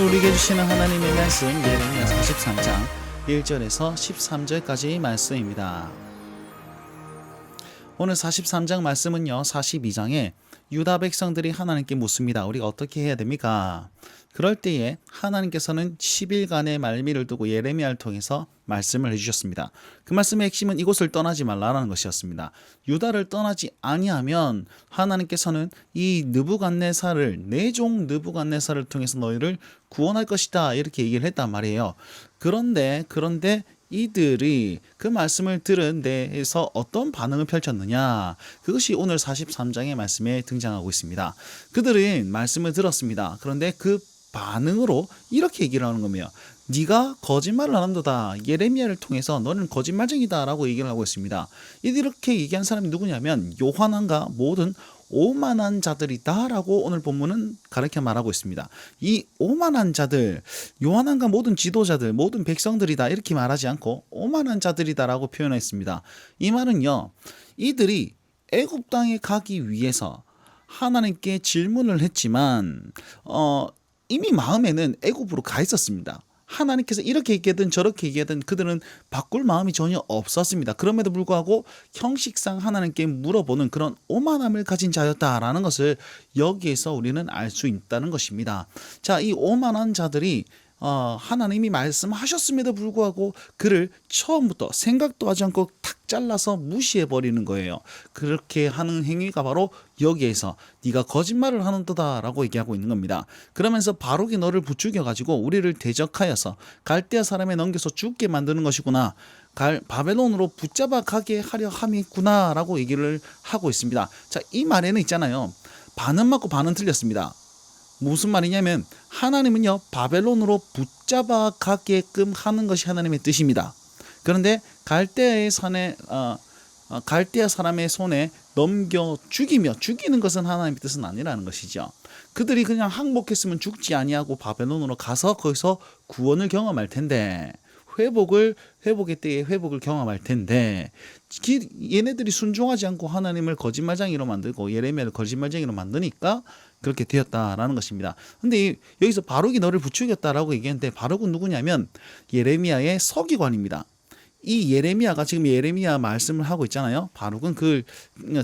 오늘 우리에게 주시는 하나님의 말씀 예레미야 43장 1절에서 13절까지의 말씀입니다. 오늘 43장 말씀은요, 42장에 유다 백성들이 하나님께 묻습니다. 우리가 어떻게 해야 됩니까? 그럴 때에 하나님께서는 10일간의 말미를 두고 예레미야를 통해서 말씀을 해주셨습니다. 그 말씀의 핵심은 이곳을 떠나지 말라라는 것이었습니다. 유다를 떠나지 아니하면 하나님께서는 이 느부갓네살을, 내 종 느부갓네살을 통해서 너희를 구원할 것이다, 이렇게 얘기를 했단 말이에요. 그런데 이들이 그 말씀을 들은 데에서 어떤 반응을 펼쳤느냐, 그것이 오늘 43장의 말씀에 등장하고 있습니다. 그들은 말씀을 들었습니다. 그런데 그 반응으로 이렇게 얘기를 하는 겁니다. 네가 거짓말을 한다, 예레미야를 통해서 너는 거짓말쟁이다 라고 얘기를 하고 있습니다. 이렇게 얘기한 사람이 누구냐면 요한왕과 모든 오만한 자들이다 라고 오늘 본문은 가르쳐 말하고 있습니다. 이 오만한 자들, 요한왕과 모든 지도자들, 모든 백성들이다 이렇게 말하지 않고 오만한 자들이다 라고 표현했습니다. 이 말은요, 이들이 애굽 땅에 가기 위해서 하나님께 질문을 했지만 이미 마음에는 애굽으로 가 있었습니다. 하나님께서 이렇게 얘기하든 저렇게 얘기하든 그들은 바꿀 마음이 전혀 없었습니다. 그럼에도 불구하고 형식상 하나님께 물어보는 그런 오만함을 가진 자였다라는 것을 여기에서 우리는 알 수 있다는 것입니다. 자, 이 오만한 자들이 하나님이 말씀하셨음에도 불구하고 그를 처음부터 생각도 하지 않고 탁 잘라서 무시해버리는 거예요. 그렇게 하는 행위가 바로 여기에서 네가 거짓말을 하는도다 라고 얘기하고 있는 겁니다. 그러면서 바룩이 너를 부추겨 가지고 우리를 대적하여서 갈대아 사람에 넘겨서 죽게 만드는 것이구나, 바벨론으로 붙잡아 가게 하려 함이구나 라고 얘기를 하고 있습니다. 자, 이 말에는 있잖아요, 반은 맞고 반은 틀렸습니다. 무슨 말이냐면 하나님은요, 바벨론으로 붙잡아 가게끔 하는 것이 하나님의 뜻입니다. 그런데 갈대아 사람의 손에 넘겨 죽이는 것은 하나님의 뜻은 아니라는 것이죠. 그들이 그냥 항복했으면 죽지 아니하고 바벨론으로 가서 거기서 구원을 경험할 텐데, 회복의 때에 회복을 경험할 텐데, 얘네들이 순종하지 않고 하나님을 거짓말쟁이로 만들고 예레미야를 거짓말쟁이로 만드니까 그렇게 되었다라는 것입니다. 근데 여기서 바룩이 너를 부추겼다라고 얘기했는데, 바룩은 누구냐면 예레미야의 서기관입니다. 이 예레미야가 지금 예레미야 말씀을 하고 있잖아요. 바룩은 그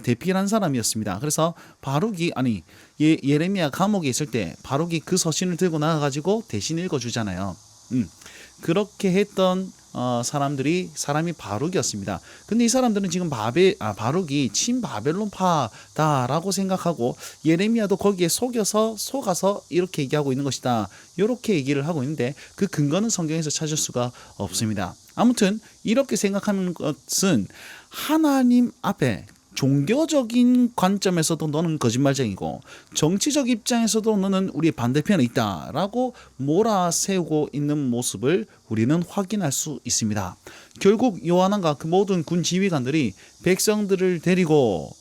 대필한 사람이었습니다. 그래서 예레미야 감옥에 있을 때 바룩이 그 서신을 들고 나가가지고 대신 읽어주잖아요. 그렇게 했던 사람이 바룩이었습니다. 근데 이 사람들은 지금 바룩이 친바벨론파다라고 생각하고 예레미야도 거기에 속아서 이렇게 얘기하고 있는 것이다, 이렇게 얘기를 하고 있는데 그 근거는 성경에서 찾을 수가 없습니다. 아무튼 이렇게 생각하는 것은 하나님 앞에 종교적인 관점에서도 너는 거짓말쟁이고 정치적 입장에서도 너는 우리의 반대편에 있다라고 몰아세우고 있는 모습을 우리는 확인할 수 있습니다. 결국 요한왕과 그 모든 군 지휘관들이 백성들을 데리고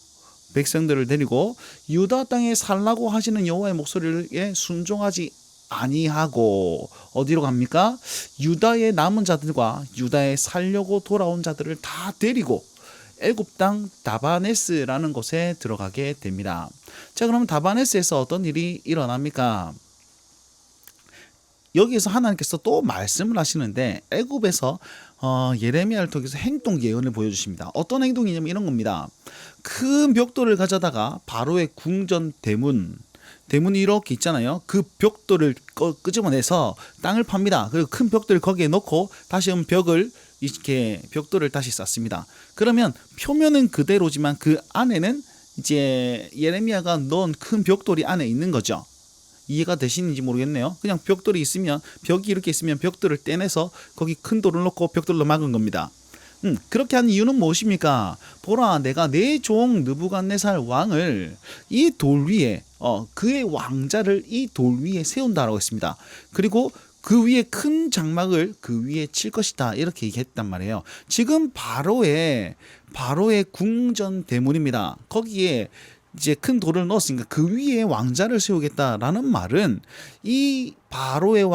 유다 땅에 살라고 하시는 여호와의 목소리에 순종하지 아니하고 어디로 갑니까? 유다의 남은 자들과 유다에 살려고 돌아온 자들을 다 데리고 애굽 땅 다바네스라는 곳에 들어가게 됩니다. 자, 그러면 다바네스에서 어떤 일이 일어납니까? 여기에서 하나님께서 또 말씀을 하시는데 애굽에서 예레미야를 통해서 행동 예언을 보여주십니다. 어떤 행동이냐면 이런 겁니다. 큰 벽돌을 가져다가 바로의 궁전 대문이 이렇게 있잖아요. 그 벽돌을 끄집어내서 땅을 팝니다. 그리고 큰 벽돌을 거기에 넣고 다시 벽돌을 다시 쌓습니다. 그러면 표면은 그대로지만 그 안에는 이제 예레미야가 넣은 큰 벽돌이 안에 있는 거죠. 이해가 되시는지 모르겠네요. 그냥 벽돌이 있으면, 벽이 이렇게 있으면 벽돌을 떼내서 거기 큰 돌을 넣고 벽돌로 막은 겁니다. 그렇게 한 이유는 무엇입니까? 보라, 내가 내 종 느부갓네살 왕을 이 돌 위에 그의 왕자를 이 돌 위에 세운다라고 했습니다. 그리고 그 위에 큰 장막을 그 위에 칠 것이다, 이렇게 얘기했단 말이에요. 지금 바로의 궁전 대문입니다. 거기에 이제 큰 돌을 넣었으니까 그 위에 왕자를 세우겠다라는 말은 이 바로의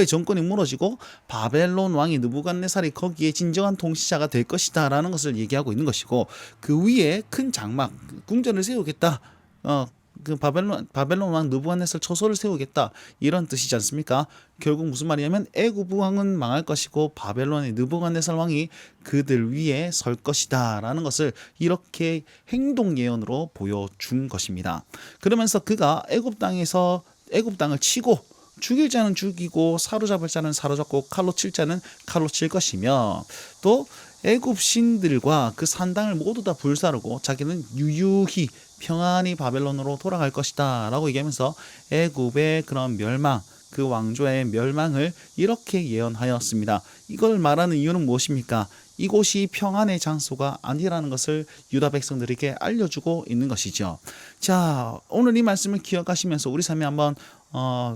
정권이 무너지고 바벨론 왕이 느부갓네살이 거기에 진정한 통치자가 될 것이다라는 것을 얘기하고 있는 것이고, 그 위에 큰 장막 궁전을 세우겠다, 그 바벨론 왕 느부갓네살 처소를 세우겠다 이런 뜻이지 않습니까? 결국 무슨 말이냐면 애굽 왕은 망할 것이고 바벨론의 느부갓네살 왕이 그들 위에 설 것이다라는 것을 이렇게 행동 예언으로 보여준 것입니다. 그러면서 그가 애굽 땅을 치고 죽일 자는 죽이고 사로잡을 자는 사로잡고 칼로 칠 자는 칼로 칠 것이며 또 애굽 신들과 그 산당을 모두 다 불사르고 자기는 유유히 평안히 바벨론으로 돌아갈 것이다 라고 얘기하면서 애굽의 그런 멸망, 그 왕조의 멸망을 이렇게 예언하였습니다. 이걸 말하는 이유는 무엇입니까? 이곳이 평안의 장소가 아니라는 것을 유다 백성들에게 알려주고 있는 것이죠. 자, 오늘 이 말씀을 기억하시면서 우리 삶에 한번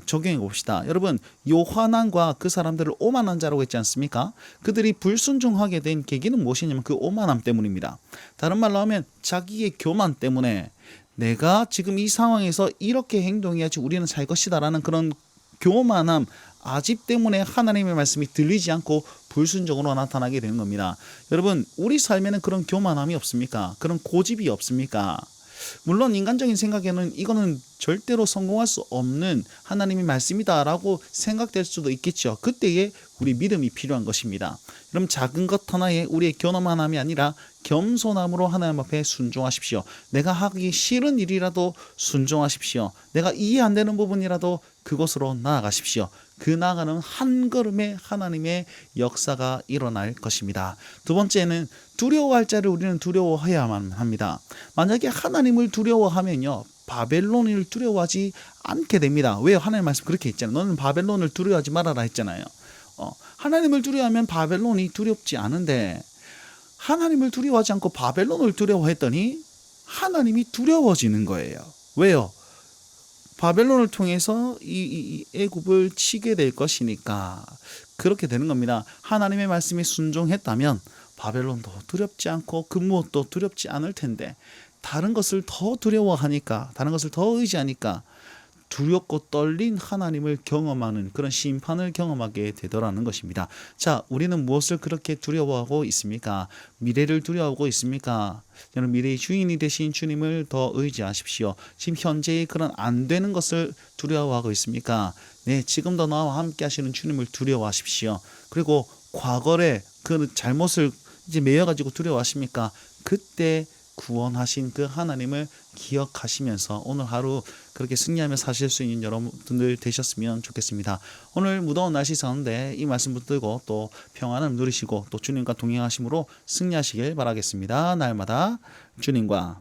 적용해 봅시다. 여러분, 요한왕과 그 사람들을 오만한 자라고 했지 않습니까? 그들이 불순종하게 된 계기는 무엇이냐면 그 오만함 때문입니다. 다른 말로 하면 자기의 교만 때문에 내가 지금 이 상황에서 이렇게 행동해야지 우리는 살 것이다 라는 그런 교만함, 아집 때문에 하나님의 말씀이 들리지 않고 불순종으로 나타나게 되는 겁니다. 여러분, 우리 삶에는 그런 교만함이 없습니까? 그런 고집이 없습니까? 물론 인간적인 생각에는 이거는 절대로 성공할 수 없는 하나님의 말씀이다라고 생각될 수도 있겠죠. 그때에 우리 믿음이 필요한 것입니다. 그럼 작은 것 하나에 우리의 교만함이 아니라 겸손함으로 하나님 앞에 순종하십시오. 내가 하기 싫은 일이라도 순종하십시오. 내가 이해 안 되는 부분이라도 그곳으로 나아가십시오. 그 나아가는 한 걸음에 하나님의 역사가 일어날 것입니다. 두 번째는 두려워할 자를 우리는 두려워해야만 합니다. 만약에 하나님을 두려워하면요, 바벨론을 두려워하지 않게 됩니다. 왜요? 하나님 말씀 그렇게 했잖아요. 너는 바벨론을 두려워하지 말아라 했잖아요. 하나님을 두려워하면 바벨론이 두렵지 않은데 하나님을 두려워하지 않고 바벨론을 두려워했더니 하나님이 두려워지는 거예요. 왜요? 바벨론을 통해서 이 애굽을 치게 될 것이니까 그렇게 되는 겁니다. 하나님의 말씀에 순종했다면 바벨론도 두렵지 않고 그 무엇도 두렵지 않을 텐데 다른 것을 더 두려워하니까, 다른 것을 더 의지하니까 두렵고 떨린 하나님을 경험하는 그런 심판을 경험하게 되더라는 것입니다. 자, 우리는 무엇을 그렇게 두려워하고 있습니까? 미래를 두려워하고 있습니까? 여러분, 미래의 주인이 되신 주님을 더 의지하십시오. 지금 현재의 그런 안 되는 것을 두려워하고 있습니까? 네, 지금도 나와 함께 하시는 주님을 두려워하십시오. 그리고 과거의 그 잘못을 이제 매여가지고 두려워하십니까? 그때 구원하신 그 하나님을 기억하시면서 오늘 하루 그렇게 승리하며 사실 수 있는 여러분들 되셨으면 좋겠습니다. 오늘 무더운 날씨 가운데 이 말씀 붙들고 또 평안을 누리시고 또 주님과 동행하심으로 승리하시길 바라겠습니다. 날마다 주님과